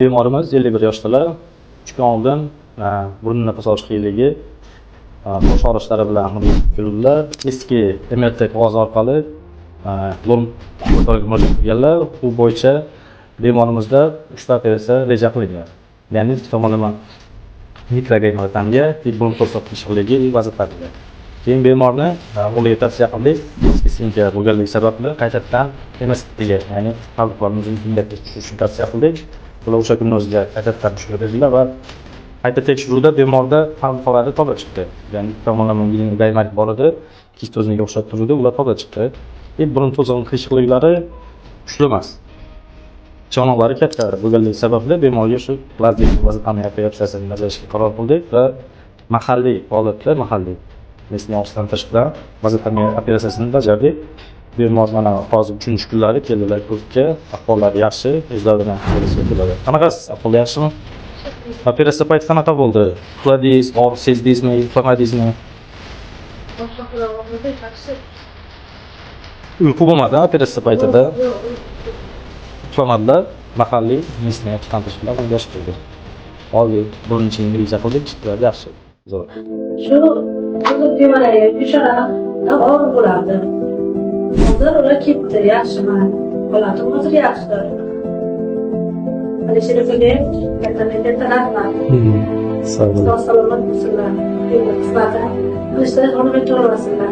Bemorimiz 51 yoshdalar. 3 kun oldin burun nafas olish qiyinligi, bosh og'rishlari bilan keldilar. Eski MRT qog'ozi orqali burun ko'tarib kelganlar. Bu bo'yicha bemorimizda 3 ta operatsiya reja qilingan. Ya'ni tomonlama nitrogenotanga burun ko'rsatish qiyinligi vazifalangan. Keyin bemorni reabilitatsiya qildik. Sinka bo'lganligi sababli qaytadan MSTga, ya'ni qalbimizning tavsiya qildik. Ular o'sha kunning o'zida qaytadan tushirdilar va qayta tekshiruvda bemorda qalbaqalari toza chiqdi. Ya'ni tomonlama gaymalik bor edi, kistozniga o'xshab turdi, ular toza chiqdi. Burun to'zig'i qiyshiqliklari kuchli emas. Chonoqlari katta bo'lganligi sababli bemorga shu plastik vazifani operatsiyasini bajarishga qaror qildik va mahalliy holatda mesni oqsantirish bilan vazifani operatsiyasini bajardik. Bemor mana hozir 3-kunlari keldilar ko'rikka, ahvollari yaxshi, o'zlaridan keladi. Qanaqasiz? Ahvol yaxshimi? Operatsiya payti qanaqa bo'ldi? Uxladingiz, og'riq sezdingizmi, uxlamadingizmi? Uyqu bo'lmadi operatsiya paytida. Uxlamadilar. Mahalliy mesni oqsantirish bilan gaplashdik. Hozir birinchi reja qildik, chiqdilar yaxshi. Zo'r. Shu tevalarga ko'chara og'ir bo'lardi. Hozir ular ketdi, yaxshiman. Holatim hozir yaxshi. Alisher akaga katta rahmat. Sog' bo'ling. Salomat bo'lsinlar. Xizmatni qilishda davom etiraversinlar.